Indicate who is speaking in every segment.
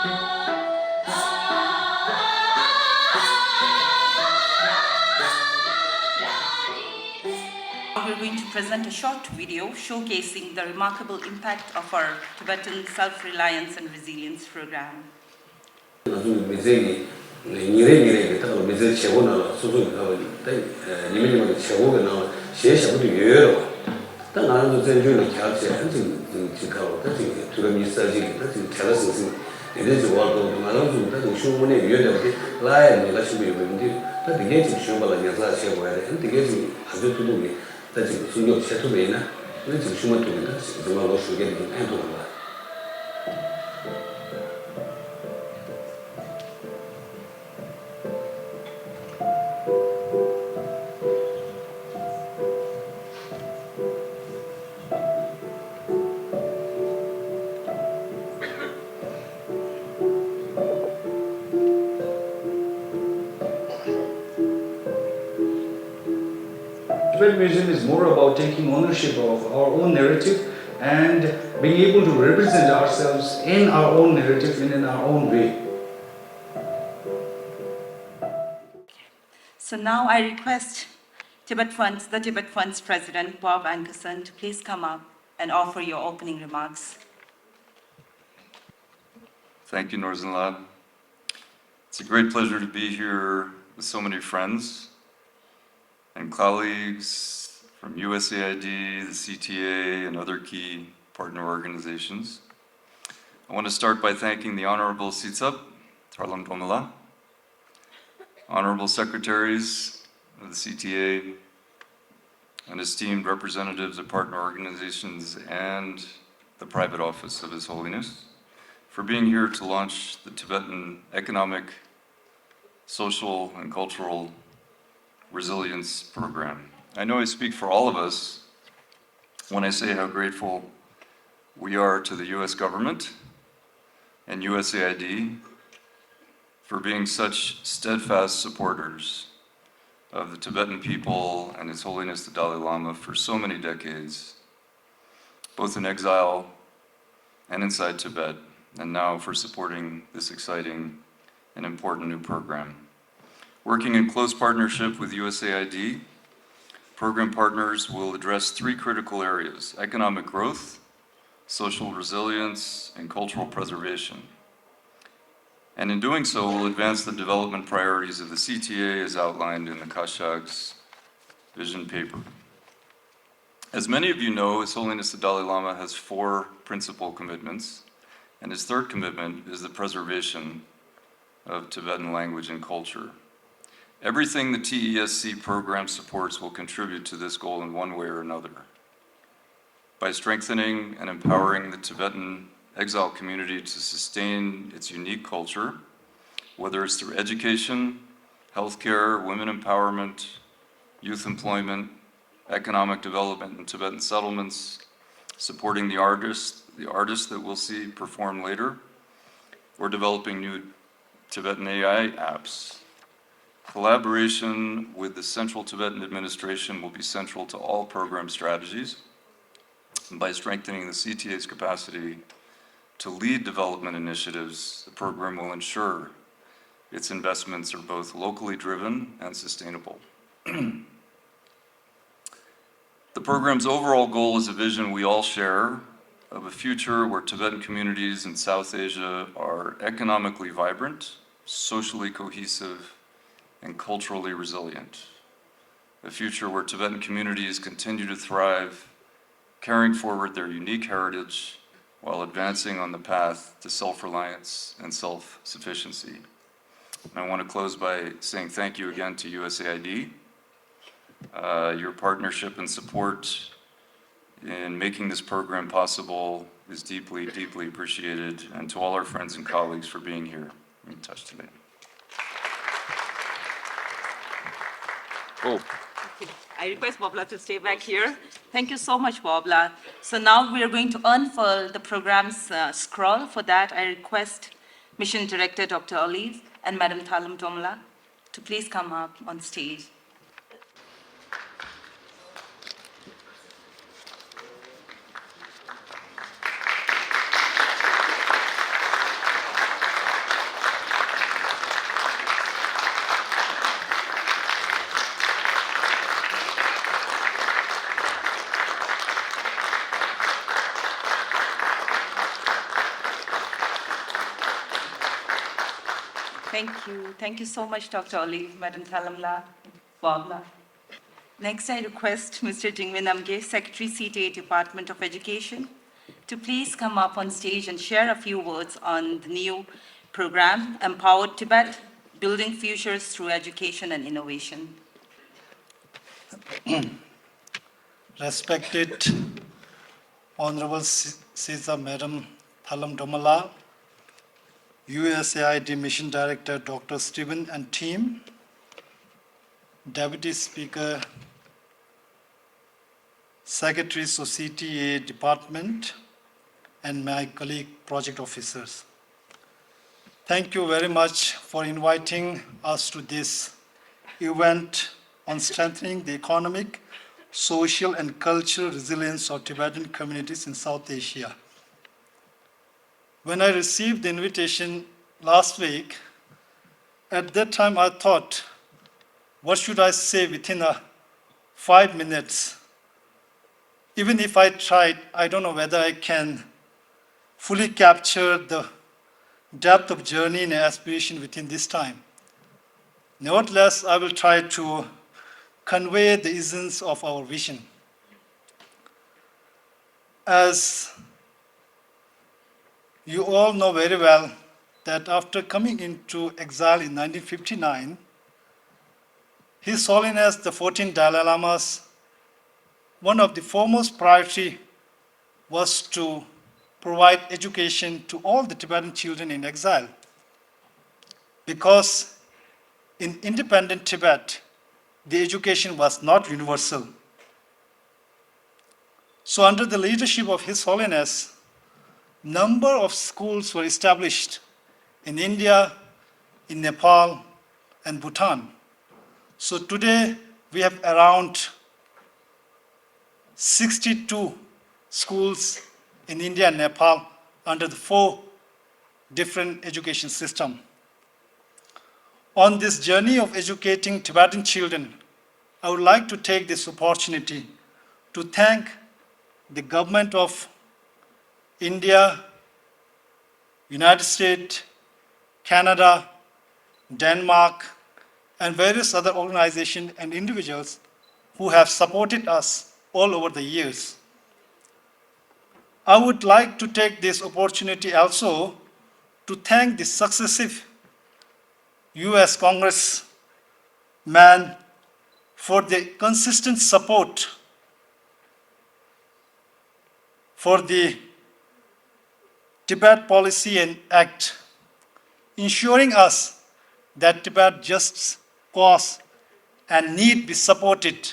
Speaker 1: We're going to present a short video showcasing the remarkable impact of our Tibetan self-reliance and resilience program.
Speaker 2: Tibet Museum is more about taking ownership of our own narrative and being able to represent ourselves in our own narrative and in our own way.
Speaker 1: So now I request the Tibet Fund's President, Bob Ankerson, to please come up and offer your opening remarks.
Speaker 3: Thank you, Norzenlad. It's a great pleasure to be here with so many friends and colleagues from USAID, the CTA, and other key partner organizations. I want to start by thanking the Honorable Sitsab Tarlam Domala, Honorable Secretaries of the CTA, and esteemed representatives of partner organizations and the private office of His Holiness for being here to launch the Tibetan Economic, Social, and Cultural Resilience Program. I know I speak for all of us when I say how grateful we are to the US government and USAID for being such steadfast supporters of the Tibetan people and His Holiness the Dalai Lama for so many decades, both in exile and inside Tibet, and now for supporting this exciting and important new program. Working in close partnership with USAID, program partners will address three critical areas: economic growth, social resilience, and cultural preservation. And in doing so, we'll advance the development priorities of the CTA as outlined in the Khashog's vision paper. As many of you know, His Holiness the Dalai Lama has four principal commitments, and his third commitment is the preservation of Tibetan language and culture. Everything the TESC program supports will contribute to this goal in one way or another. By strengthening and empowering the Tibetan exile community to sustain its unique culture, whether it's through education, healthcare, women empowerment, youth employment, economic development in Tibetan settlements, supporting the artists that we'll see perform later, or developing new Tibetan AI apps. Collaboration with the Central Tibetan Administration will be central to all program strategies. And by strengthening the CTA's capacity to lead development initiatives, the program will ensure its investments are both locally driven and sustainable. The program's overall goal is a vision we all share of a future where Tibetan communities in South Asia are economically vibrant, socially cohesive, and culturally resilient. A future where Tibetan communities continue to thrive, carrying forward their unique heritage while advancing on the path to self-reliance and self-sufficiency. I want to close by saying thank you again to USAID. Your partnership and support in making this program possible is deeply, deeply appreciated, and to all our friends and colleagues for being here in touch today. Oh.
Speaker 1: I request Bobla to stay back here. Thank you so much, Bobla. So now we are going to unfurl the program's scroll. For that, I request Mission Director Dr. Olive and Madam Thalam Domla to please come up on stage. Thank you. Thank you so much, Dr. Olive, Madam Thalamla, Bobla. Next, I request Mr. Jingwin Namge, Secretary, CTA, Department of Education, to please come up on stage and share a few words on the new program, Empowered Tibet, Building Futures Through Education and Innovation.
Speaker 4: Respected Honorable Caesar Madam Thalam Domala, USAID Mission Director Dr. Stephen and team, Deputy Speaker, Secretaries of CTA Department, and my colleague project officers. Thank you very much for inviting us to this event on strengthening the economic, social, and cultural resilience of Tibetan communities in South Asia. When I received the invitation last week, at that time I thought, what should I say within 5 minutes? Even if I tried, I don't know whether I can fully capture the depth of journey and aspiration within this time. Nevertheless, I will try to convey the essence of our vision. As you all know very well that after coming into exile in 1959, His Holiness the 14th Dalai Lama's one of the foremost priority was to provide education to all the Tibetan children in exile. Because in independent Tibet, the education was not universal. So under the leadership of His Holiness, number of schools were established in India, in Nepal, and Bhutan. So today we have around 62 schools in India and Nepal under the 4 different education systems. On this journey of educating Tibetan children, I would like to take this opportunity to thank the government of India, United States, Canada, Denmark, and various other organizations and individuals who have supported us all over the years. I would like to take this opportunity also to thank the successive US Congressman for the consistent support for the Tibet Policy and Act, ensuring us that Tibet just cause and need be supported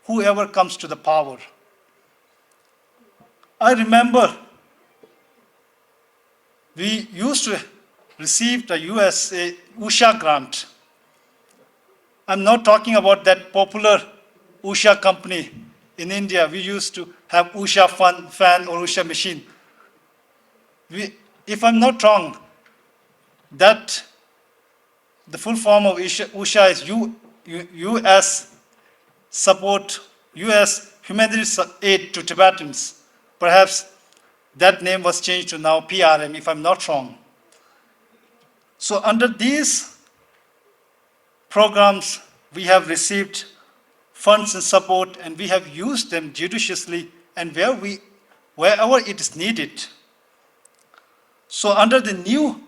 Speaker 4: whoever comes to the power. I remember we used to receive the US Usha grant. I'm not talking about that popular Usha company in India. We used to have Usha fan or Usha machine. If I'm not wrong, that the full form of Usha is US support, US humanitarian aid to Tibetans. Perhaps that name was changed to now PRM, if I'm not wrong. So under these programs, we have received funds and support, and we have used them judiciously and wherever it is needed. So under the new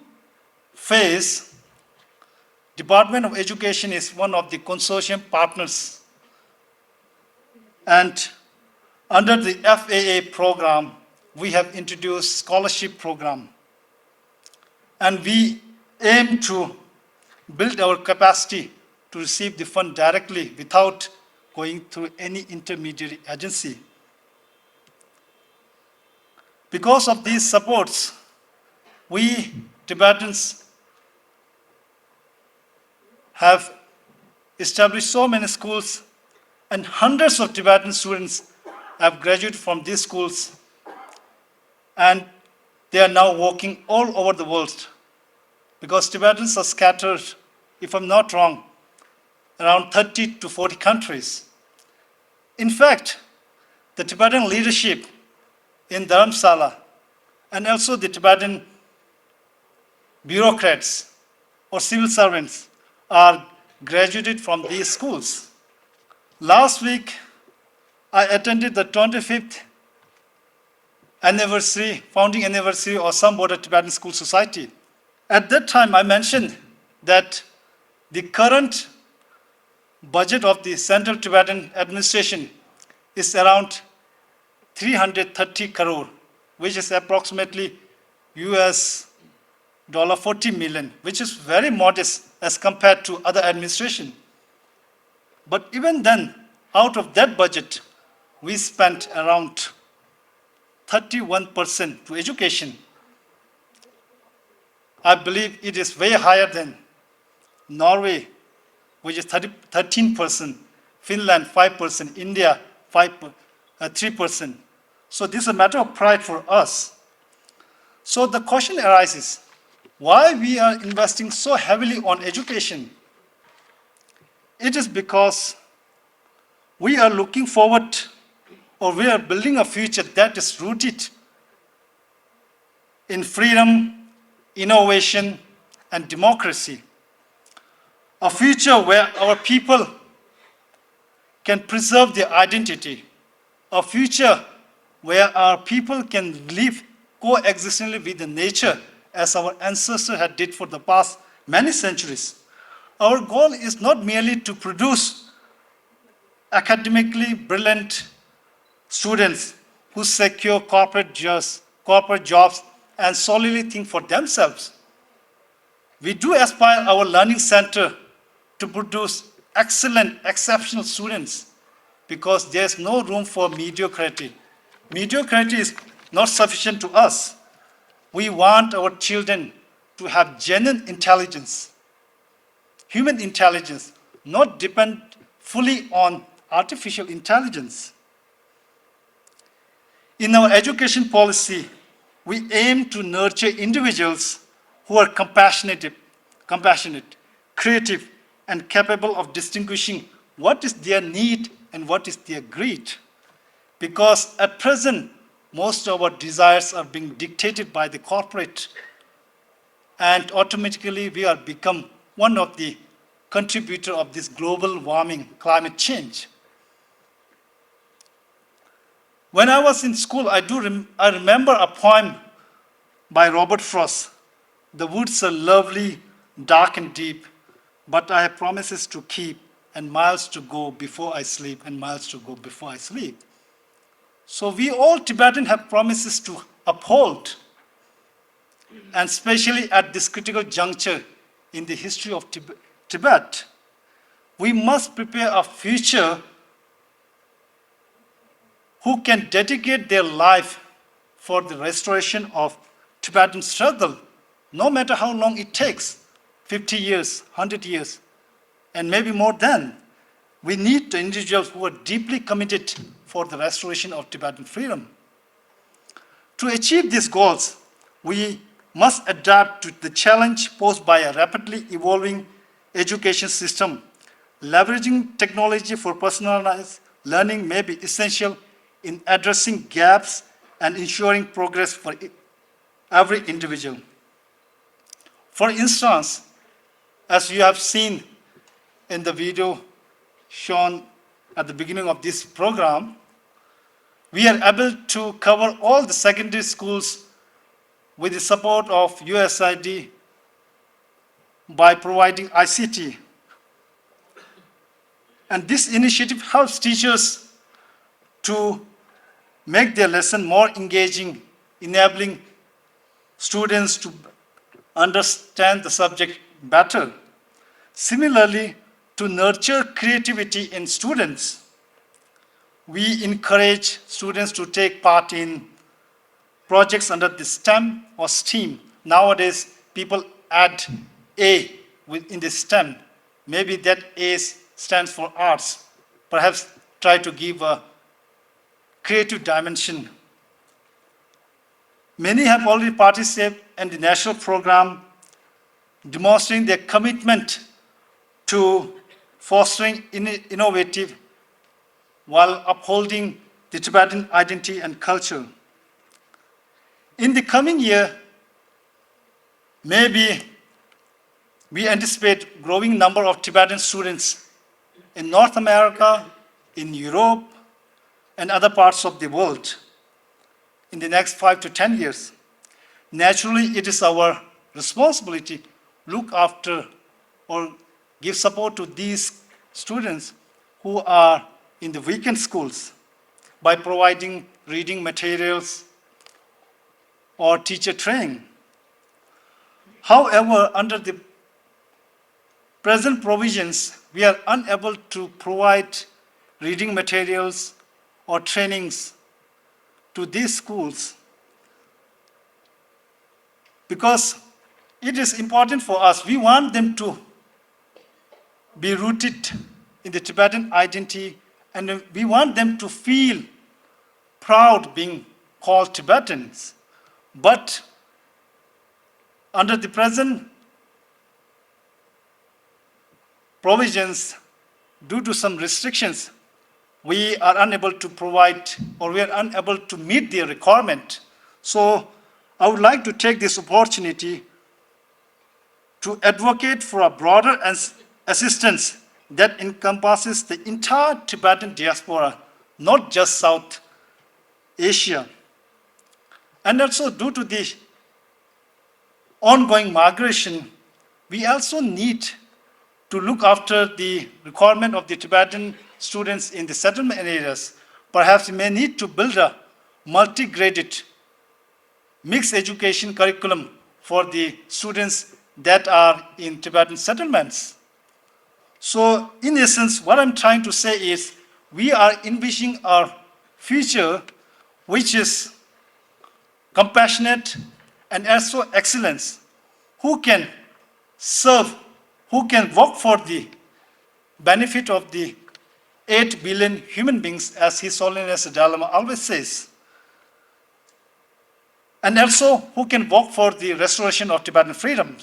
Speaker 4: phase, Department of Education is one of the consortium partners. And under the FAA program, we have introduced scholarship program. And we aim to build our capacity to receive the fund directly without going through any intermediary agency. Because of these supports, we Tibetans have established so many schools, and hundreds of Tibetan students have graduated from these schools, and they are now working all over the world. Because Tibetans are scattered, if I'm not wrong, around 30 to 40 countries. In fact, the Tibetan leadership in Dharamsala and also the Tibetan bureaucrats or civil servants are graduated from these schools. Last week, I attended the 25th founding anniversary of Sambodha Tibetan School Society. At that time, I mentioned that the current budget of the Central Tibetan Administration is around 330 crore, which is approximately US $40 million, which is very modest as compared to other administration. But even then, out of that budget, we spent around 31% to education. I believe it is way higher than Norway, which is 13%, Finland 5%, India 3%. So this is a matter of pride for us. So the question arises, why we are investing so heavily on education? It is because we are looking forward, or we are building a future that is rooted in freedom, innovation, and democracy. A future where our people can preserve their identity. A future where our people can live coexistently with the nature as our ancestors had did for the past many centuries. Our goal is not merely to produce academically brilliant students who secure corporate jobs and solely think for themselves. We do aspire our learning center to produce excellent, exceptional students because there's no room for mediocrity. Mediocrity is not sufficient to us. We want our children to have genuine intelligence, human intelligence, not depend fully on artificial intelligence. In our education policy, we aim to nurture individuals who are compassionate, creative, and capable of distinguishing what is their need and what is their greed. Because at present, most of our desires are being dictated by the corporate, and automatically we are become one of the contributors of this global warming, climate change. When I was in school, I remember a poem by Robert Frost. The woods are lovely, dark and deep, but I have promises to keep and miles to go before I sleep and miles to go before I sleep. So we all Tibetans have promises to uphold, and especially at this critical juncture in the history of Tibet, we must prepare a future who can dedicate their life for the restoration of Tibetan struggle, no matter how long it takes, 50 years, 100 years, and maybe more than. We need the individuals who are deeply committed for the restoration of Tibetan freedom. To achieve these goals, we must adapt to the challenge posed by a rapidly evolving education system. Leveraging technology for personalized learning may be essential in addressing gaps and ensuring progress for every individual. For instance, as you have seen in the video shown at the beginning of this program, we are able to cover all the secondary schools with the support of USAID by providing ICT. And this initiative helps teachers to make their lesson more engaging, enabling students to understand the subject better. Similarly, to nurture creativity in students, we encourage students to take part in projects under the STEM or STEAM. Nowadays, people add A in the STEM. Maybe that A stands for arts. Perhaps try to give a creative dimension. Many have already participated in the national program, demonstrating their commitment to fostering innovative while upholding the Tibetan identity and culture. In the coming year, maybe We anticipate growing number of Tibetan students in North America, in Europe, and other parts of the world in the next 5 to 10 years. Naturally, it is our responsibility to look after or give support to these students who are in the weekend schools by providing reading materials or teacher training. However, under the present provisions, we are unable to provide reading materials or trainings to these schools because it is important for us. We want them to be rooted in the Tibetan identity, and we want them to feel proud being called Tibetans. But under the present provisions, due to some restrictions, we are unable to provide or we are unable to meet the requirement. So I would like to take this opportunity to advocate for a broader assistance that encompasses the entire Tibetan diaspora, not just South Asia. And also due to the ongoing migration, we also need to look after the requirement of the Tibetan students in the settlement areas. Perhaps we may need to build a multi-graded mixed education curriculum for the students that are in Tibetan settlements. So in essence, what I'm trying to say is we are envisioning our future, which is compassionate and also excellence, who can serve, who can work for the benefit of the 8 billion human beings, as His Holiness the Dalai Lama always says, and also who can work for the restoration of Tibetan freedom.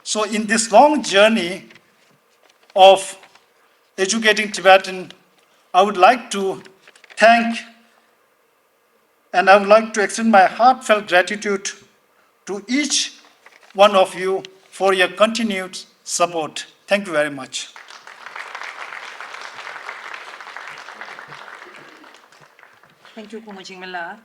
Speaker 4: So in this long journey of educating Tibetan, I would like to thank and I would like to extend my heartfelt gratitude to each one of you for your continued support. Thank you very much.
Speaker 1: Thank you, Kumu Jingmela.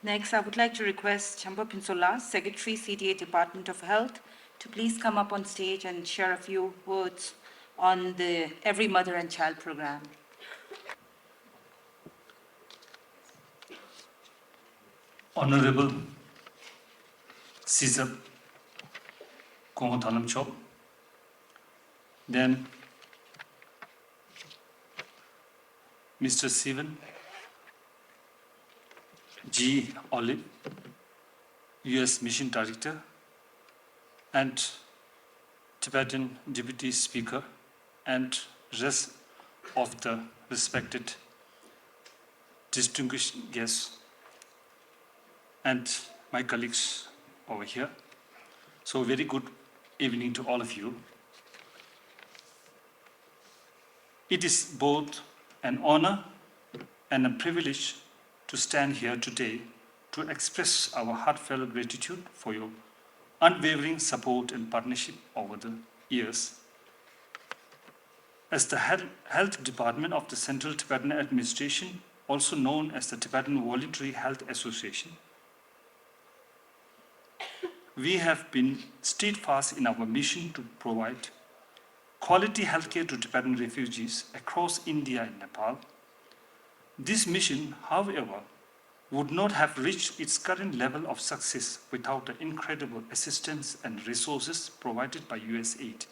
Speaker 1: Next, I would like to request Champa Pinsola, Secretary, CTA Department of Health, to please come up on stage and share a few words on the Every Mother and Child program.
Speaker 5: Honorable Caesar Kongotalam Chop, then Mr. Sivan G. Olive, U.S. Mission Director, and Tibetan Deputy Speaker, and rest of the respected distinguished guests, and my colleagues over here. So very good evening to all of you. It is both an honor and a privilege to stand here today to express our heartfelt gratitude for your unwavering support and partnership over the years. As the Health Department of the Central Tibetan Administration, also known as the Tibetan Voluntary Health Association, we have been steadfast in our mission to provide quality healthcare to Tibetan refugees across India and Nepal. This mission, however, would not have reached its current level of success without the incredible assistance and resources provided by US aid.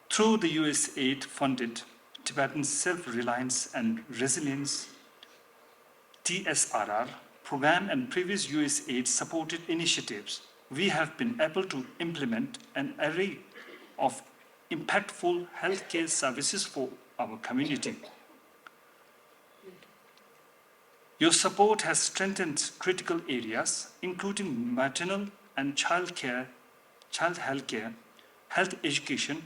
Speaker 5: Through the US aid-funded Tibetan Self-Reliance and Resilience TSRR program and previous US aid-supported initiatives, we have been able to implement an array of impactful healthcare services for our community. Your support has strengthened critical areas, including maternal and child health care, health education,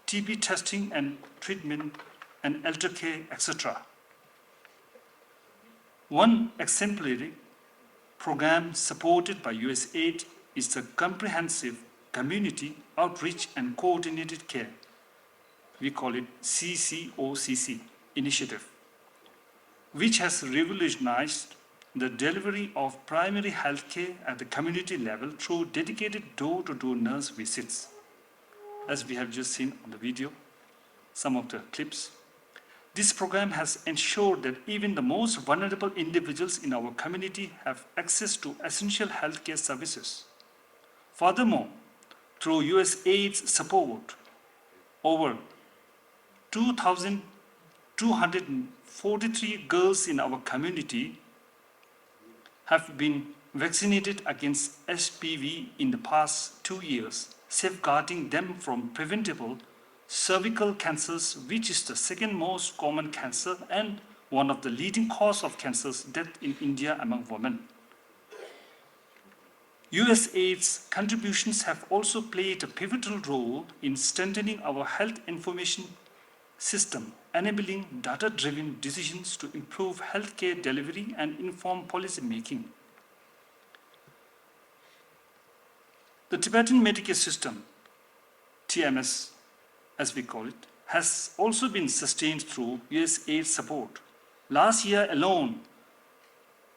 Speaker 5: TB testing and treatment, and elder care, etc. One exemplary program supported by US aid is the Comprehensive Community Outreach and Coordinated Care. We call it CCOCC initiative, which has revolutionized the delivery of primary health care at the community level through dedicated door-to-door nurse visits. As we have just seen on the video, some of the clips. This program has ensured that even the most vulnerable individuals in our community have access to essential healthcare services. Furthermore, through USAID's support, over 2,243 girls in our community have been vaccinated against HPV in the past 2 years, safeguarding them from preventable cervical cancers, which is the second most common cancer and one of the leading cause of cancers death in India among women. USAID's contributions have also played a pivotal role in strengthening our health information system, enabling data-driven decisions to improve healthcare delivery and inform policy making. The Tibetan Medicare system, TMS as we call it, has also been sustained through USAID support. Last year alone,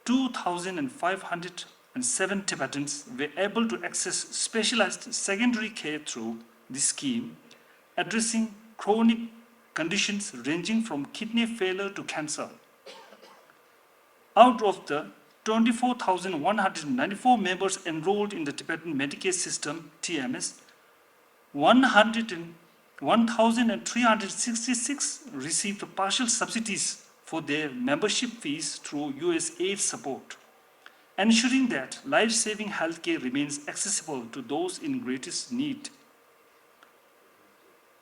Speaker 5: 2,507 Tibetans were able to access specialized secondary care through this scheme, addressing chronic conditions ranging from kidney failure to cancer. Out of the 24,194 members enrolled in the Tibetan Medicare system, TMS, 1,366 received partial subsidies for their membership fees through USAID support, ensuring that life-saving healthcare remains accessible to those in greatest need.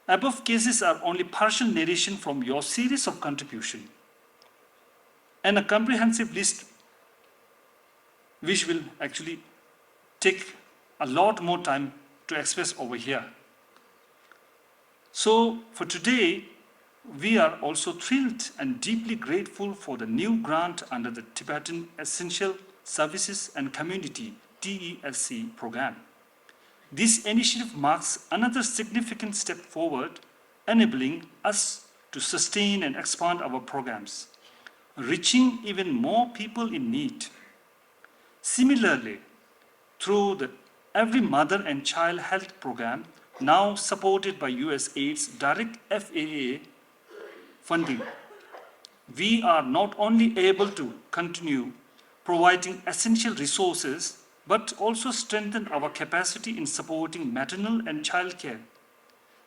Speaker 5: Above cases are only partial narration from your series of contribution and a comprehensive list which will actually take a lot more time to express over here. So for today, we are also thrilled and deeply grateful for the new grant under the Tibetan Essential Services and Community TESC program. This initiative marks another significant step forward, enabling us to sustain and expand our programs, reaching even more people in need. Similarly, through the Every Mother and Child Health Program, now supported by USAID's direct FAA funding, we are not only able to continue providing essential resources, but also strengthen our capacity in supporting maternal and child care,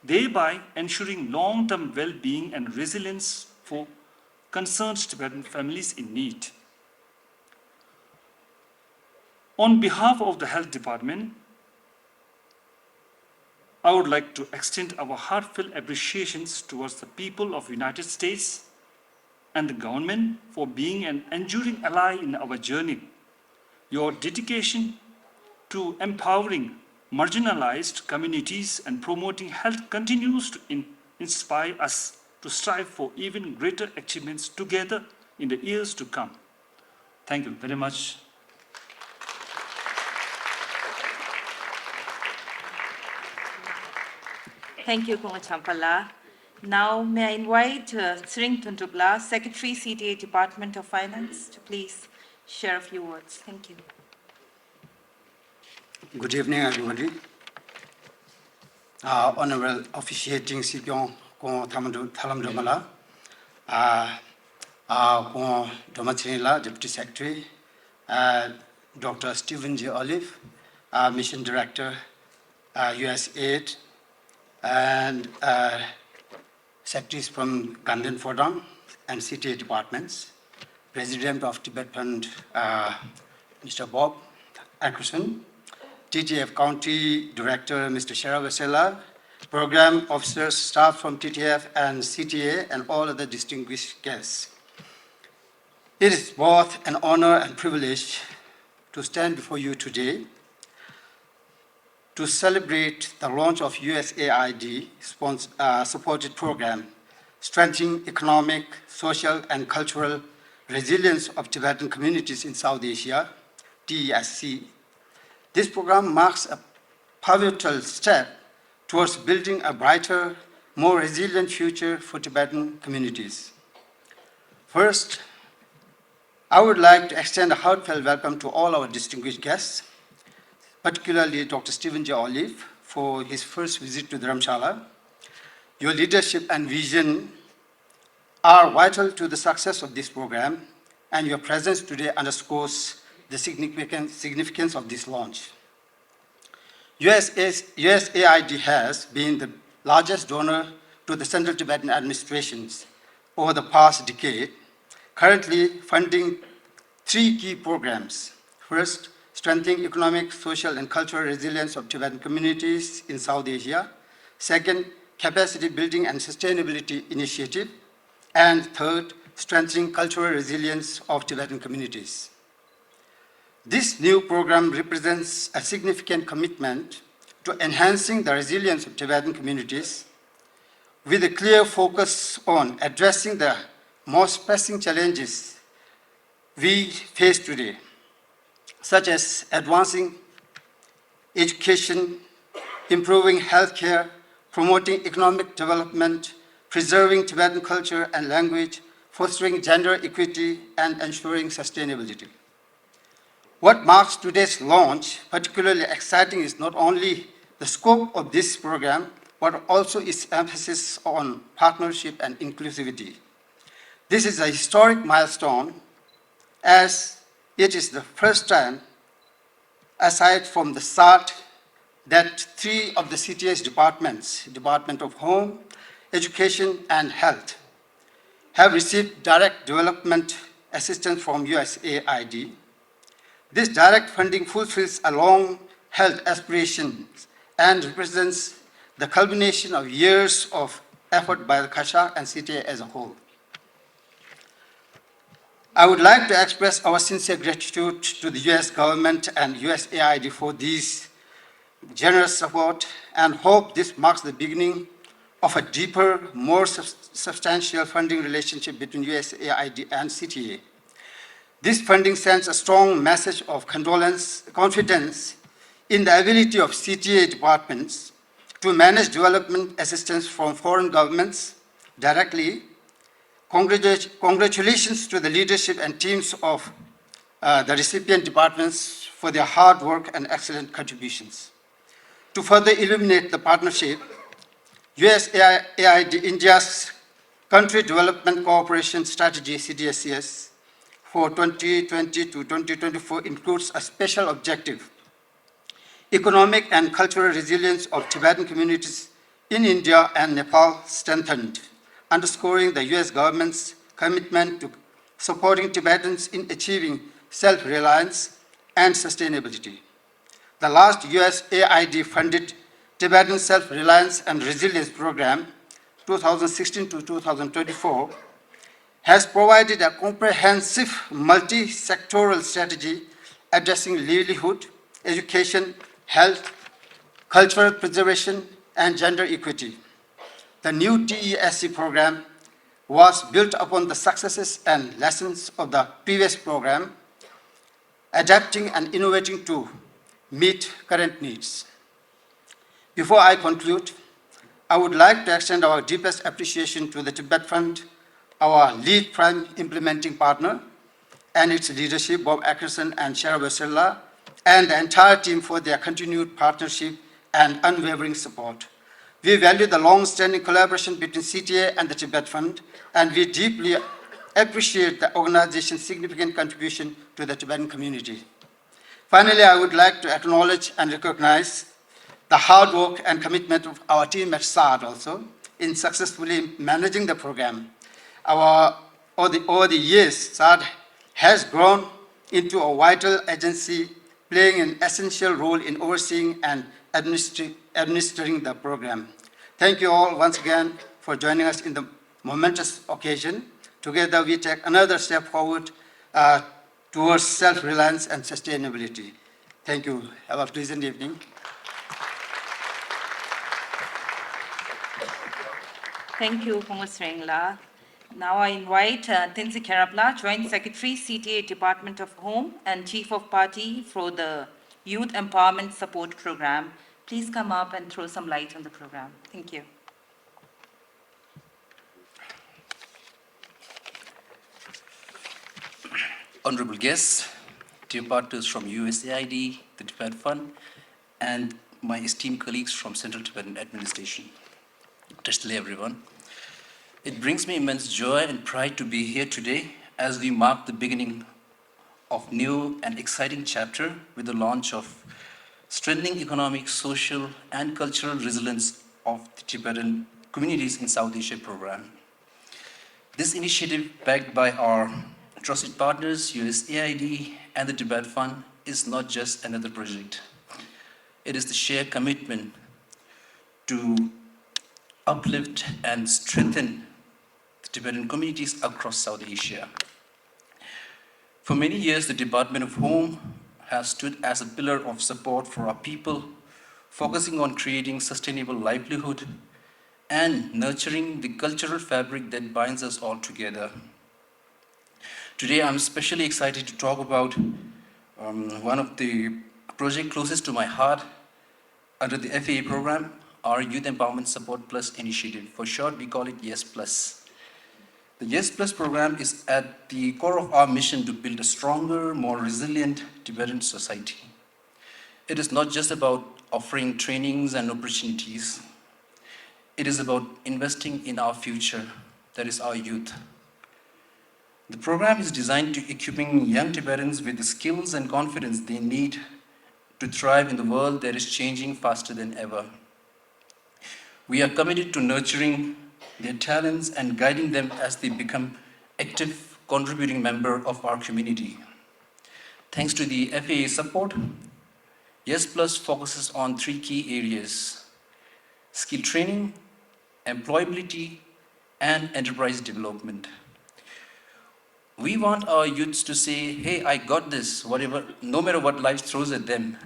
Speaker 5: thereby ensuring long-term well-being and resilience for concerned Tibetan families in need. On behalf of the Health Department, I would like to extend our heartfelt appreciations towards the people of the United States and the government for being an enduring ally in our journey. Your dedication to empowering marginalized communities and promoting health continues to inspire us to strive for even greater achievements together in the years to come. Thank you very much.
Speaker 1: Thank you, Kunga Champala. Now, may I invite Sring Tuntubla, Secretary, CTA Department of Finance, to please share a few words. Thank you.
Speaker 6: Good evening, everybody. Honorable Officiating Sikyong Kong Thalam Domala, Kong Domatrinila, Deputy Secretary, Dr. Stephen J. Olive, Mission Director, USAID, and secretaries from Ganden Fordang and CTA departments, President of Tibet Fund, Mr. Bob Ackerson, TTF County Director, Mr. Shara Vasela, Program Officers, staff from TTF and CTA, and all other distinguished guests. It is both an honor and privilege to stand before you today to celebrate the launch of USAID supported program, strengthening economic, social, and cultural resilience of Tibetan communities in South Asia, TESC. This program marks a pivotal step towards building a brighter, more resilient future for Tibetan communities. First, I would like to extend a heartfelt welcome to all our distinguished guests, particularly Dr. Stephen J. Olive for his first visit to Dharamshala. Your leadership and vision are vital to the success of this program, and your presence today underscores the significance of this launch. USAID has been the largest donor to the Central Tibetan Administration over the past decade, currently funding 3 key programs. First, strengthening economic, social, and cultural resilience of Tibetan communities in South Asia. Second, capacity building and sustainability initiative. And third, strengthening cultural resilience of Tibetan communities. This new program represents a significant commitment to enhancing the resilience of Tibetan communities with a clear focus on addressing the most pressing challenges we face today, such as advancing education, improving healthcare, promoting economic development, preserving Tibetan culture and language, fostering gender equity, and ensuring sustainability. What marks today's launch particularly exciting is not only the scope of this program, but also its emphasis on partnership and inclusivity. This is a historic milestone, as it is the first time, aside from the SART, that 3 of the CTA's departments, Department of Home, Education, and Health, have received direct development assistance from USAID. This direct funding fulfills a long-held aspiration and represents the culmination of years of effort by the Kashak and CTA as a whole. I would like to express our sincere gratitude to the US government and USAID for this generous support, and hope this marks the beginning of a deeper, more substantial funding relationship between USAID and CTA. This funding sends a strong message of confidence in the ability of CTA departments to manage development assistance from foreign governments directly. Congratulations to the leadership and teams of the recipient departments for their hard work and excellent contributions. To further illuminate the partnership, USAID India's Country Development Cooperation Strategy, CDSCS, for 2020 to 2024 includes a special objective: economic and cultural resilience of Tibetan communities in India and Nepal strengthened, underscoring the US government's commitment to supporting Tibetans in achieving self-reliance and sustainability. The last USAID-funded Tibetan Self-Reliance and Resilience Program, 2016 to 2024, has provided a comprehensive multi-sectoral strategy addressing livelihood, education, health, cultural preservation, and gender equity. The new TESC program was built upon the successes and lessons of the previous program, adapting and innovating to meet current needs. Before I conclude, I would like to extend our deepest appreciation to the Tibet Fund, our lead prime implementing partner, and its leadership, Bob Ackerson and Shara Vasella, and the entire team for their continued partnership and unwavering support. We value the long-standing collaboration between CTA and the Tibet Fund, and we deeply appreciate the organization's significant contribution to the Tibetan community. Finally, I would like to acknowledge and recognize the hard work and commitment of our team at SART also in successfully managing the program. Over the years, SART has grown into a vital agency playing an essential role in overseeing and administering the program. Thank you all once again for joining us in the momentous occasion. Together we take another step forward towards self-reliance and sustainability. Thank you. Have a pleasant evening.
Speaker 1: Thank you, Congress Ringla. Now I invite Tenzin Kherapla, Joint Secretary, CTA Department of Home and Chief of Party for the Youth Empowerment Support Program. Please come up and throw some light on the program. Thank you.
Speaker 7: Honorable guests, dear partners from USAID, the Tibet Fund, and my esteemed colleagues from Central Tibetan Administration. Testle everyone. It brings me immense joy and pride to be here today as we mark the beginning of new and exciting chapter with the launch of Strengthening Economic, Social, and Cultural Resilience of the Tibetan Communities in South Asia program. This initiative, backed by our trusted partners, USAID and the Tibet Fund, is not just another project. It is the shared commitment to uplift and strengthen the Tibetan communities across South Asia. For many years, the Department of Home has stood as a pillar of support for our people, focusing on creating sustainable livelihood and nurturing the cultural fabric that binds us all together. Today, I'm especially excited to talk about one of the projects closest to my heart under the FAA program, our Youth Empowerment Support Plus initiative. For short, we call it YES Plus. The YES Plus program is at the core of our mission to build a stronger, more resilient Tibetan society. It is not just about offering trainings and opportunities. It is about investing in our future, that is our youth. The program is designed to equipping young Tibetans with the skills and confidence they need to thrive in the world that is changing faster than ever. We are committed to nurturing their talents and guiding them as they become active, contributing members of our community. Thanks to the FAA support, YES Plus focuses on 3 key areas: skill training, employability, and enterprise development. We want our youths to say, hey, I got this, no matter what life throws at them.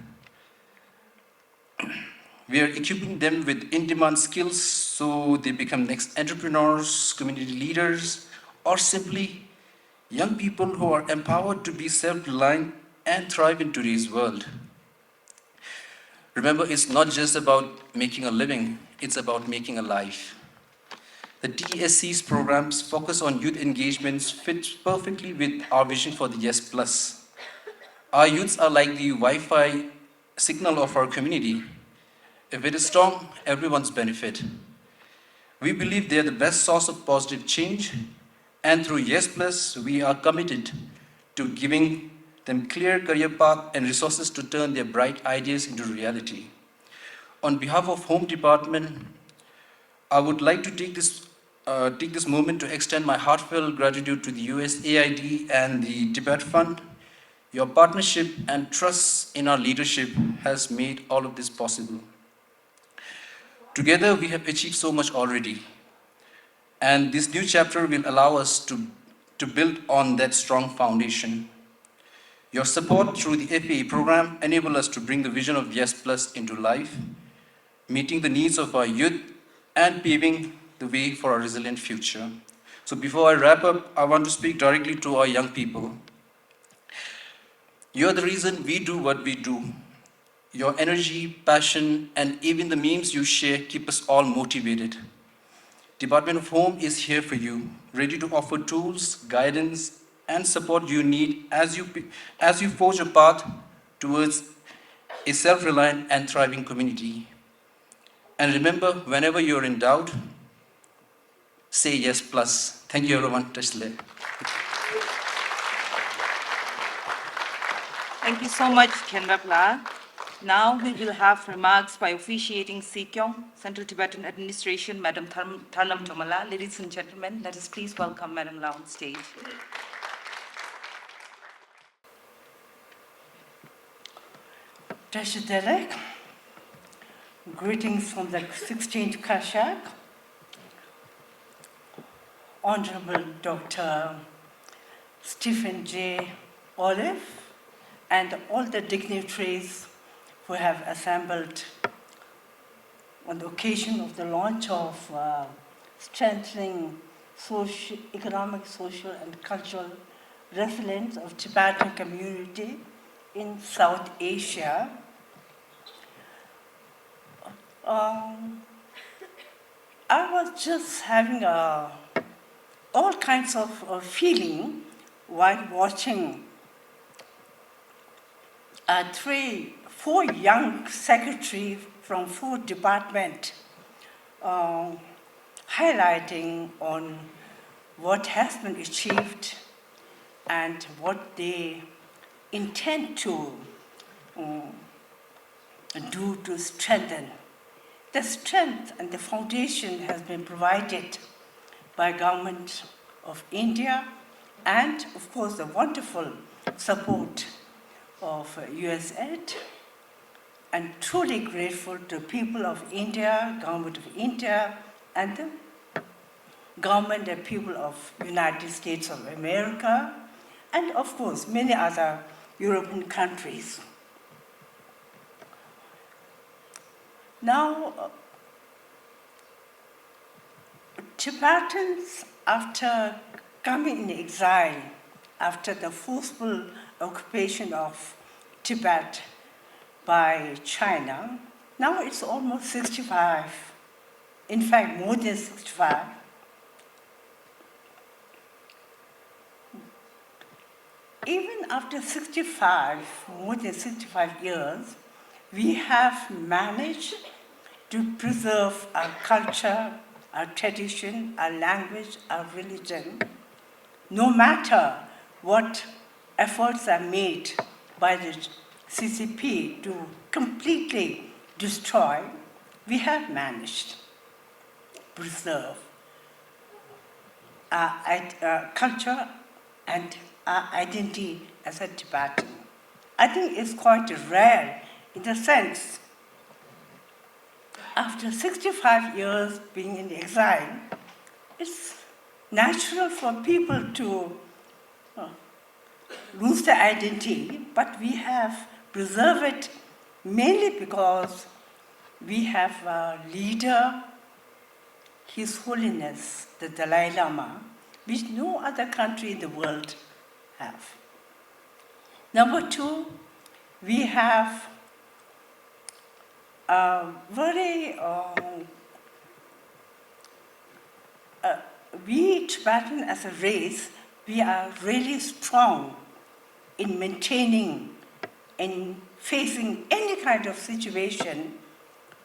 Speaker 7: We are equipping them with in-demand skills so they become next entrepreneurs, community leaders, or simply young people who are empowered to be self-reliant and thrive in today's world. Remember, it's not just about making a living, it's about making a life. The TSC's programs focus on youth engagements fit perfectly with our vision for the YES Plus. Our youths are like the Wi-Fi signal of our community. If it is strong, everyone's benefit. We believe they are the best source of positive change, and through YES Plus, we are committed to giving them clear career path and resources to turn their bright ideas into reality. On behalf of Home Department, I would like to take this moment to extend my heartfelt gratitude to the USAID and the Tibet Fund. Your partnership and trust in our leadership has made all of this possible. Together, we have achieved so much already, and this new chapter will allow us to build on that strong foundation. Your support through the FAA program enables us to bring the vision of YES Plus into life, meeting the needs of our youth and paving the way for a resilient future. So before I wrap up, I want to speak directly to our young people. You're the reason we do what we do. Your energy, passion, and even the memes you share keep us all motivated. Department of Home is here for you, ready to offer tools, guidance, and support you need as you forge a path towards a self-reliant and thriving community. And remember, whenever you're in doubt, say YES Plus. Thank you, everyone. Testle.
Speaker 1: Thank you so much, Khenrapla. Now we will have remarks by Officiating Sikyong, Central Tibetan Administration, Madam Tharnam Tomala. Ladies and gentlemen, let us please welcome Madam La on stage.
Speaker 8: Derek, greetings from the 16th Kashak, Honorable Dr. Stephen J. Olive, and all the dignitaries who have assembled on the occasion of the launch of strengthening economic, social, and cultural resilience of Tibetan community in South Asia, I was just having all kinds of feeling while watching four young secretaries from 4 departments highlighting on what has been achieved and what they intend to do to strengthen. The strength and the foundation has been provided by Government of India and, of course, the wonderful support of USAID. And truly grateful to people of India, Government of India, and the government and people of United States of America, and of course, many other European countries. Now, Tibetans, after coming in exile, after the forceful occupation of Tibet by China, now it's almost 65, in fact, more than 65. Even after 65, more than 65 years, we have managed to preserve our culture, our tradition, our language, our religion, no matter what efforts are made by the CCP to completely destroy, we have managed to preserve our culture and our identity as a Tibetan. I think it's quite rare in the sense, after 65 years being in exile, it's natural for people to lose their identity, but we have preserved it mainly because we have a leader, His Holiness, the Dalai Lama, which no other country in the world have. Number two, we have we Tibetan as a race, we are really strong in maintaining and facing any kind of situation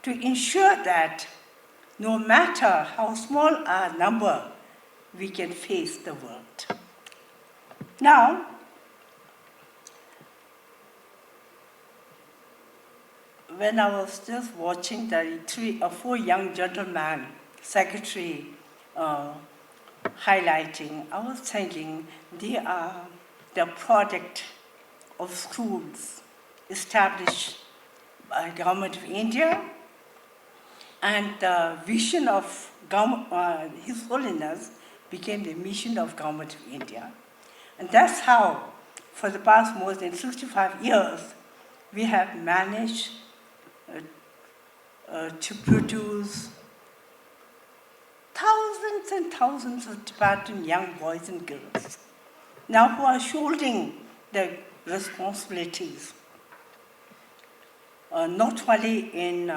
Speaker 8: to ensure that no matter how small our number, we can face the world. Now, when I was just watching the 3 or 4 young gentlemen, secretary, highlighting, I was thinking they are the product of schools established by Government of India, and the vision of His Holiness became the mission of Government of India. And that's how, for the past more than 65 years, we have managed to produce thousands and thousands of Tibetan young boys and girls, now who are shouldering the responsibilities, not only in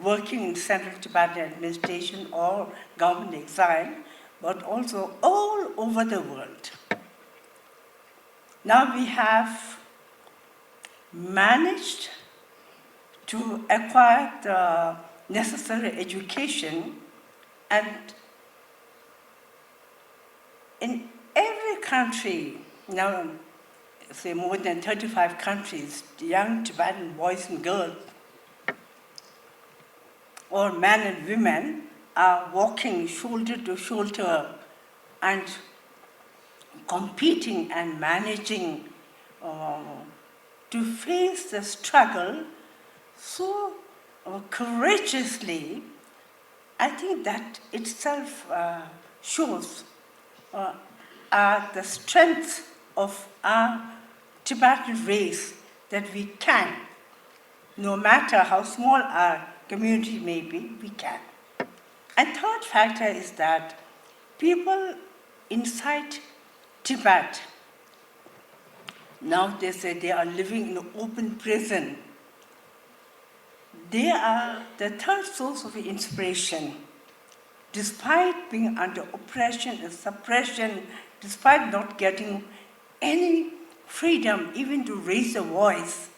Speaker 8: working in Central Tibetan Administration or government exile, but also all over the world. Now we have managed to acquire the necessary education, and in every country, now say more than 35 countries, young Tibetan boys and girls, or men and women, are walking shoulder to shoulder and competing and managing to face the struggle so courageously. I think that itself shows the strength of our Tibetan race, that we can, no matter how small our community may be, we can. And third factor is that people inside Tibet, Now they say they are living in an open prison. They are the third source of inspiration. Despite being under oppression and suppression, despite not getting any freedom even to raise a voice,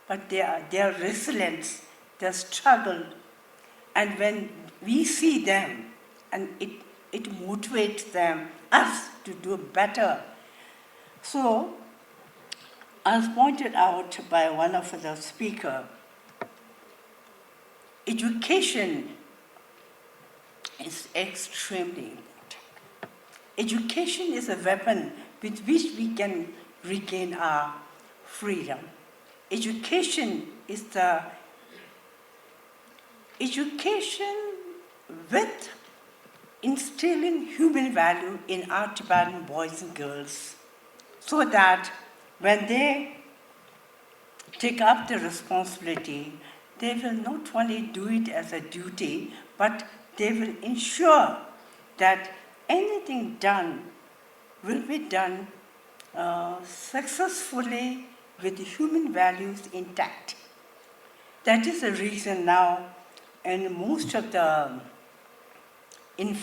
Speaker 8: but they are resilient, they struggle. And when we see them, and it motivates them, us to do better. So, as pointed out by one of the speakers, education is extremely important. Education is a weapon with which we can regain our freedom. Education is the education with instilling human value in our Tibetan boys and girls, so that when they take up the responsibility, they will not only do it as a duty, but they will ensure that anything done will be done successfully with the human values intact. That is the reason now, in most of the,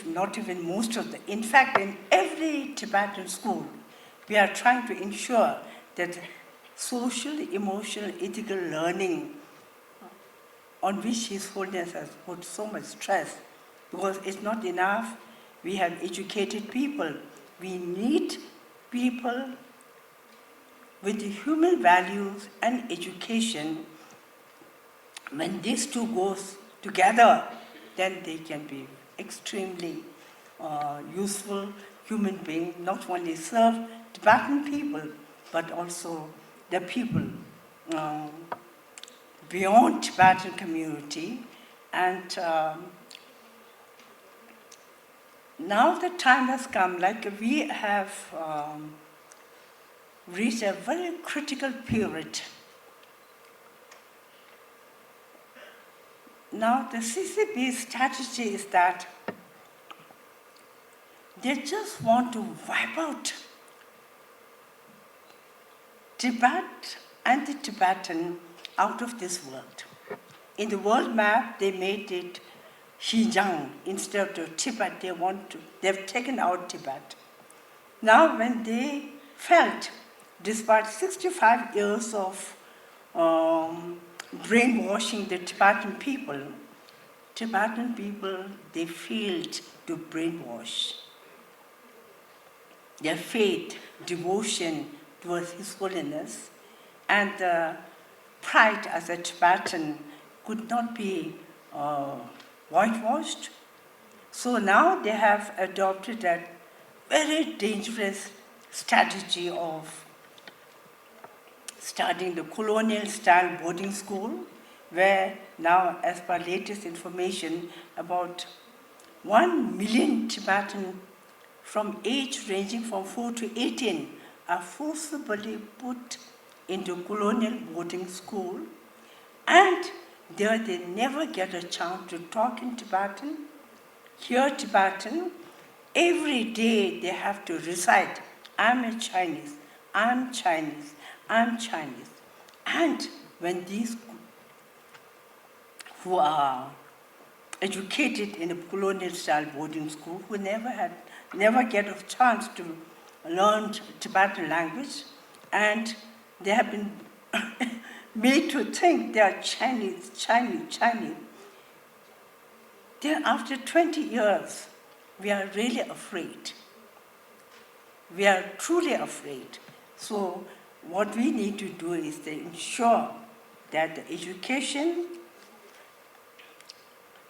Speaker 8: not even most of the, in fact, in every Tibetan school, we are trying to ensure that social, emotional, ethical learning, on which His Holiness has put so much stress, because it's not enough. We have educated people. We need people with human values and education. When these two goes together, then they can be extremely useful human beings, not only serve Tibetan people, but also the people beyond Tibetan community. And now the time has come, like we have reached a very critical period. Now the CCP strategy is that they just want to wipe out Tibet and the Tibetan out of this world. In the world map, they made it Xinjiang instead of Tibet. They've taken out Tibet. Now, when they felt, despite 65 years of brainwashing the Tibetan people, they failed to brainwash. Their faith, devotion towards His Holiness, and pride as a Tibetan could not be whitewashed. So now they have adopted a very dangerous strategy of starting the colonial-style boarding school, where now, as per latest information, about 1 million Tibetans from age ranging from 4 to 18 are forcibly put into colonial boarding school, and there they never get a chance to talk in Tibetan, hear Tibetan. Every day they have to recite, I'm a Chinese, I'm Chinese, I'm Chinese. And when these who are educated in a colonial-style boarding school, who never get a chance to learn Tibetan language, and they have been made to think they are Chinese. Then after 20 years, we are really afraid. We are truly afraid. So what we need to do is to ensure that the education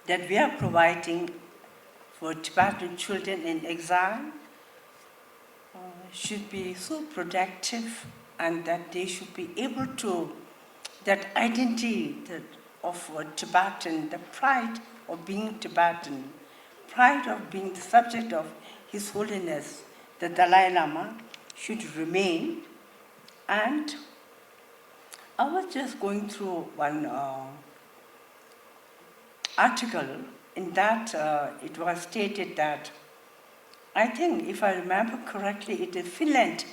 Speaker 8: that we are providing for Tibetan children in exile should be so productive, and that they should be able to, that identity of Tibetan, the pride of being Tibetan, pride of being the subject of His Holiness, the Dalai Lama, should remain. And I was just going through one article. In that it was stated that, I think if I remember correctly, it is Finland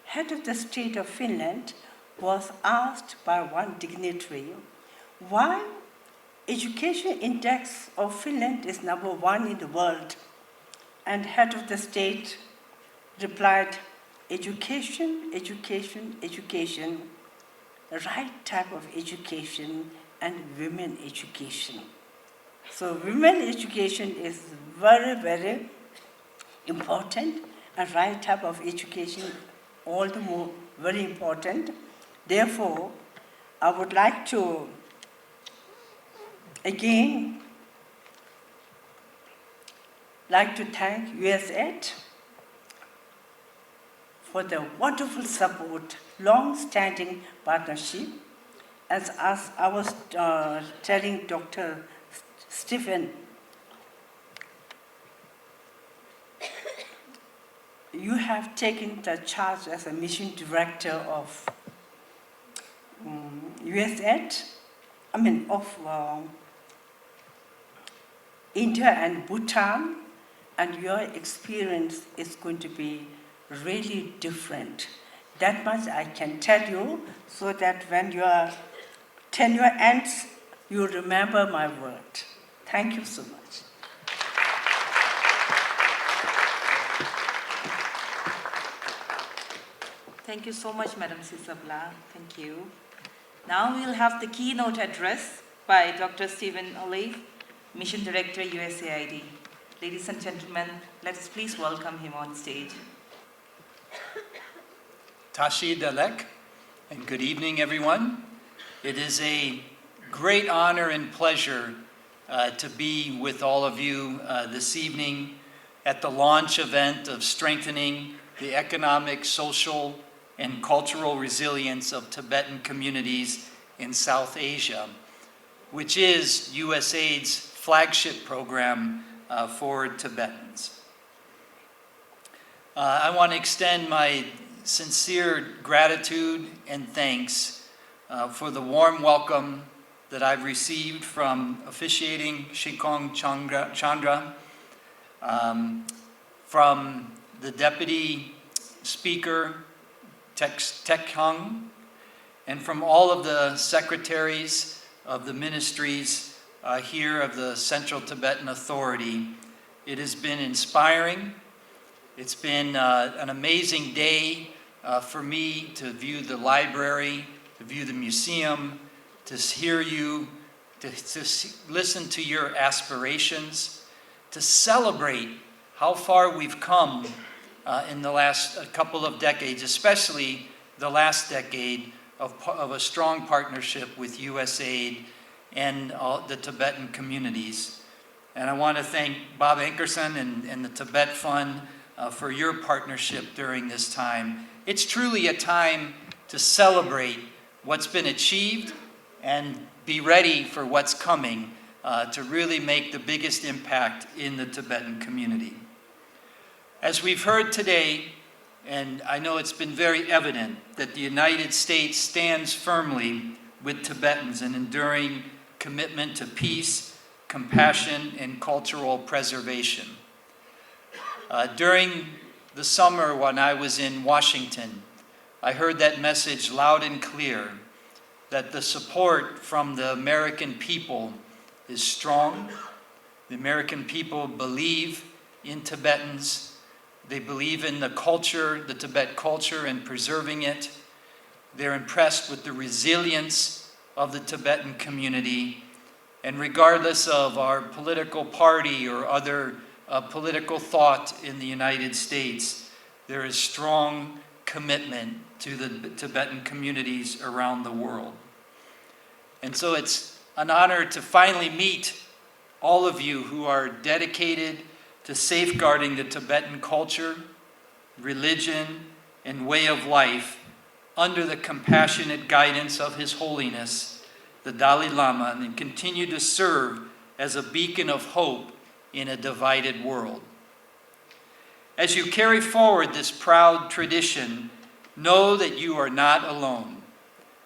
Speaker 8: head of the state of Finland was asked by one dignitary why education index of Finland is #1 in the world, and head of the state replied, education, education, education, the right type of education, and women education. So women education is very, very important, and right type of education all the more very important. Therefore, I would like to again thank USAID for the wonderful support, long-standing partnership. As I was telling Dr. Stephen, you have taken the charge as a mission director of USAID, India and Bhutan, and your experience is going to be really different. That much I can tell you, so that when your tenure ends, you remember my word. Thank you so much.
Speaker 1: Thank you so much, Madam Sisabla. Thank you. Now we'll have the keynote address by Dr. Stephen Olive, Mission Director, USAID. Ladies and gentlemen, let us please welcome him on stage.
Speaker 9: Tashi Dalek, and good evening, everyone. It is a great honor and pleasure to be with all of you this evening at the launch event of Strengthening the Economic, Social, and Cultural Resilience of Tibetan Communities in South Asia, which is USAID's flagship program for Tibetans. I want to extend my sincere gratitude and thanks for the warm welcome that I've received from Officiating Shikong Chandra, from the Deputy Speaker, Tek Hung, and from all of the secretaries of the ministries here of the Central Tibetan Authority. It has been inspiring. It's been an amazing day for me to view the library, to view the museum, to hear you, to listen to your aspirations, to celebrate how far we've come in the last couple of decades, especially the last decade of a strong partnership with USAID and the Tibetan communities. And I want to thank Bob Ankerson and the Tibet Fund for your partnership during this time. It's truly a time to celebrate what's been achieved and be ready for what's coming to really make the biggest impact in the Tibetan community. As we've heard today, and I know it's been very evident, that the United States stands firmly with Tibetans in enduring commitment to peace, compassion, and cultural preservation. During the summer when I was in Washington, I heard that message loud and clear, that the support from the American people is strong. The American people believe in Tibetans. They believe in the culture, the Tibet culture, and preserving it. They're impressed with the resilience of the Tibetan community. And regardless of our political party or other political thought in the United States, there is strong commitment to the Tibetan communities around the world. And so it's an honor to finally meet all of you who are dedicated to safeguarding the Tibetan culture, religion, and way of life under the compassionate guidance of His Holiness, the Dalai Lama, and continue to serve as a beacon of hope in a divided world. As you carry forward this proud tradition, know that you are not alone.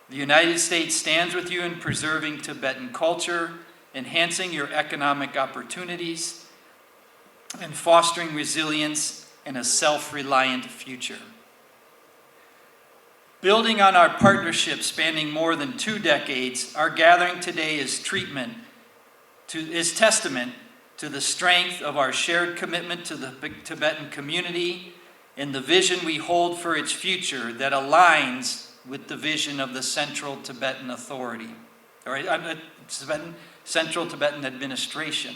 Speaker 9: The United States stands with you in preserving Tibetan culture, enhancing your economic opportunities, and fostering resilience and a self-reliant future. Building on our partnership spanning more than 2 decades, our gathering today is testament to the strength of our shared commitment to the Tibetan community and the vision we hold for its future that aligns with the vision of the Central Tibetan Authority, or Central Tibetan Administration.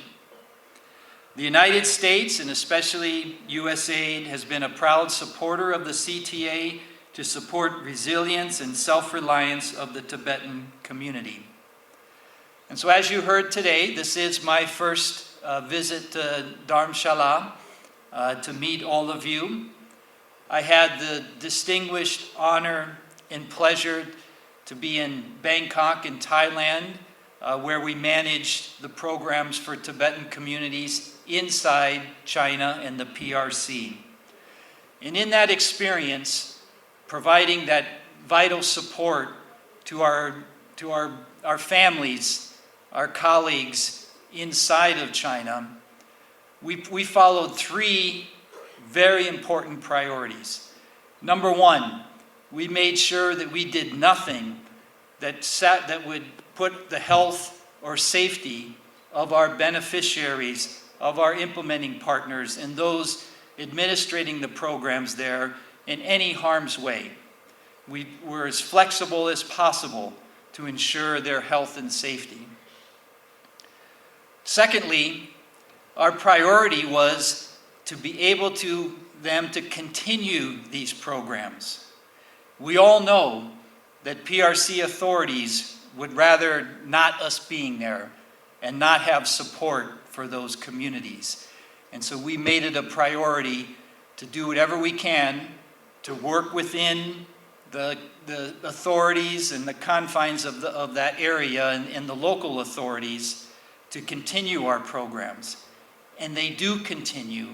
Speaker 9: The United States, and especially USAID, has been a proud supporter of the CTA to support resilience and self-reliance of the Tibetan community. And so as you heard today, this is my first visit to Dharamshala to meet all of you. I had the distinguished honor and pleasure to be in Bangkok in Thailand, where we managed the programs for Tibetan communities inside China and the PRC. And in that experience, providing that vital support to our families, our colleagues inside of China, we followed 3 very important priorities. Number 1, we made sure that we did nothing that would put the health or safety of our beneficiaries, of our implementing partners, and those administrating the programs there in any harm's way. We were as flexible as possible to ensure their health and safety. Secondly, our priority was to be able to continue these programs. We all know that PRC authorities would rather not us being there and not have support for those communities. And so we made it a priority to do whatever we can to work within the authorities and the confines of that area and the local authorities to continue our programs. And they do continue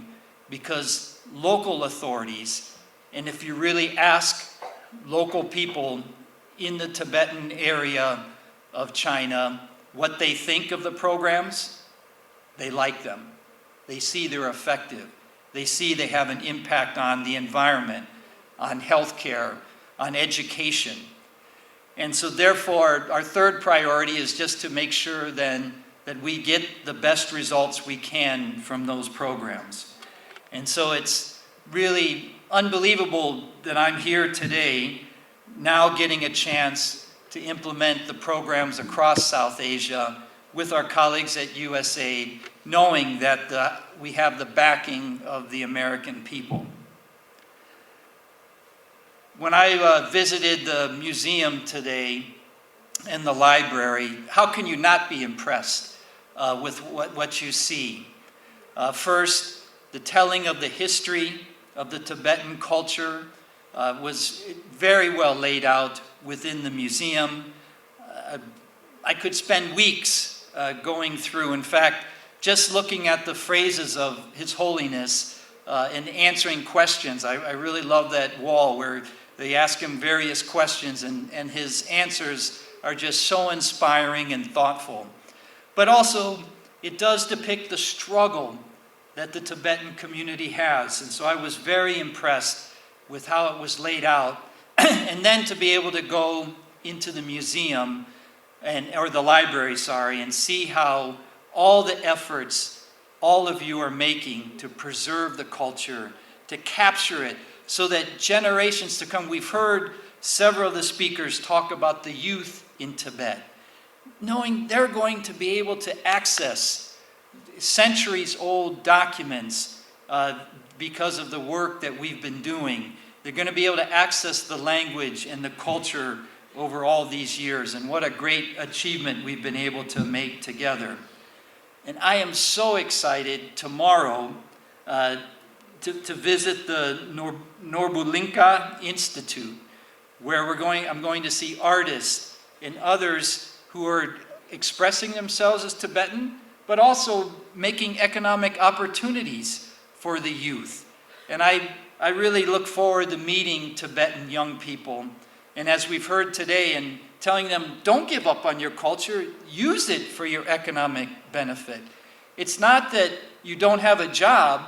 Speaker 9: because local authorities, and if you really ask local people in the Tibetan area of China what they think of the programs, they like them. They see they're effective. They see they have an impact on the environment, on healthcare, on education. And so therefore, our third priority is just to make sure then that we get the best results we can from those programs. And so it's really unbelievable that I'm here today, now getting a chance to implement the programs across South Asia with our colleagues at USAID, knowing that we have the backing of the American people. When I visited the museum today and the library, how can you not be impressed with what you see? First, the telling of the history of the Tibetan culture was very well laid out within the museum. I could spend weeks going through. In fact, just looking at the phrases of His Holiness and answering questions. I really love that wall where they ask him various questions and his answers are just so inspiring and thoughtful. But also, it does depict the struggle that the Tibetan community has. And so I was very impressed with how it was laid out. And then to be able to go into the museum, or the library, and see how all the efforts all of you are making to preserve the culture, to capture it, so that generations to come, we've heard several of the speakers talk about the youth in Tibet, knowing they're going to be able to access centuries-old documents because of the work that we've been doing. They're going to be able to access the language and the culture over all these years, and what a great achievement we've been able to make together. And I am so excited tomorrow to visit the Norbulinka Institute, where I'm going to see artists and others who are expressing themselves as Tibetan, but also making economic opportunities for the youth. And I really look forward to meeting Tibetan young people. And as we've heard today, and telling them, don't give up on your culture, use it for your economic benefit. It's not that you don't have a job,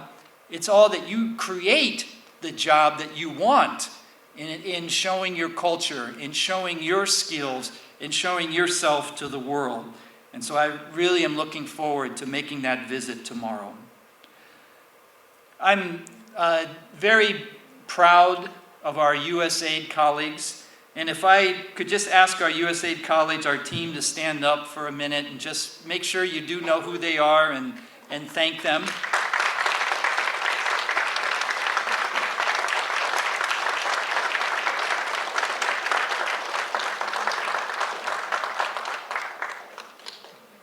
Speaker 9: it's all that you create the job that you want. in showing your culture, in showing your skills, in showing yourself to the world. And so I really am looking forward to making that visit tomorrow. I'm very proud of our USAID colleagues. And if I could just ask our USAID colleagues, our team, to stand up for a minute and just make sure you do know who they are and thank them.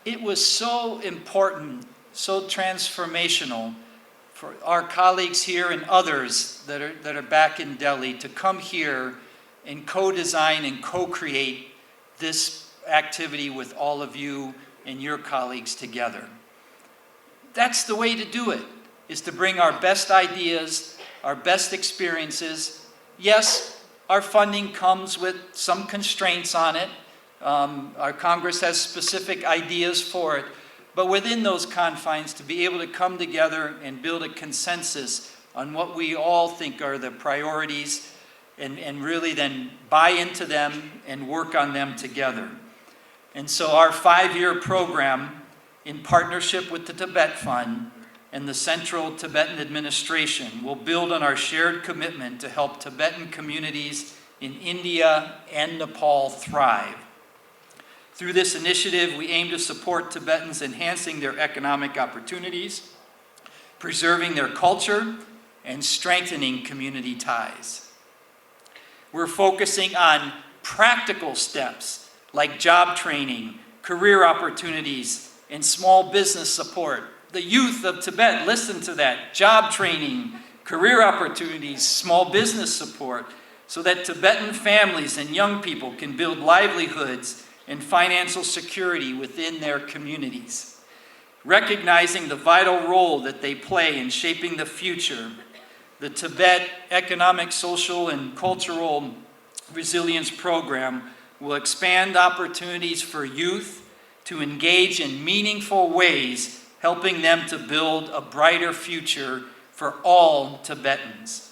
Speaker 9: It was so important, so transformational for our colleagues here and others that are back in Delhi to come here and co-design and co-create this activity with all of you and your colleagues together. That's the way to do it, is to bring our best ideas, our best experiences. Yes, our funding comes with some constraints on it. Our Congress has specific ideas for it, but within those confines, to be able to come together and build a consensus on what we all think are the priorities and really then buy into them and work on them together. And so our 5-year program, in partnership with the Tibet Fund and the Central Tibetan Administration, will build on our shared commitment to help Tibetan communities in India and Nepal thrive. Through this initiative, we aim to support Tibetans enhancing their economic opportunities, preserving their culture, and strengthening community ties. We're focusing on practical steps like job training, career opportunities, and small business support. The youth of Tibet, listen to that. Job training, career opportunities, small business support, so that Tibetan families and young people can build livelihoods and financial security within their communities. Recognizing the vital role that they play in shaping the future, the Tibet Economic, Social, and Cultural Resilience Program will expand opportunities for youth to engage in meaningful ways, helping them to build a brighter future for all Tibetans.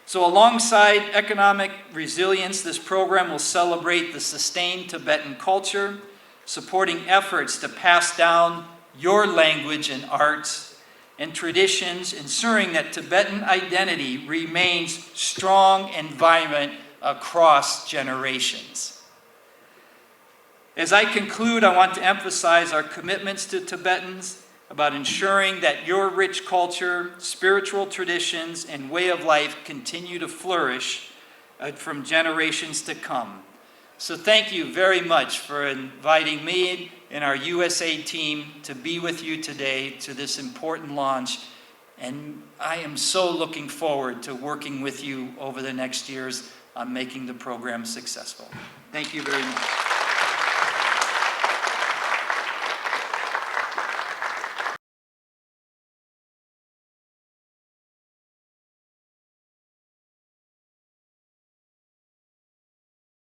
Speaker 9: So alongside economic resilience, this program will celebrate the sustained Tibetan culture, supporting efforts to pass down your language and arts and traditions, ensuring that Tibetan identity remains strong and vibrant across generations. As I conclude, I want to emphasize our commitments to Tibetans about ensuring that your rich culture, spiritual traditions, and way of life continue to flourish from generations to come. So thank you very much for inviting me and our USAID team to be with you today to this important launch. And I am so looking forward to working with you over the next years on making the program successful. Thank you very much.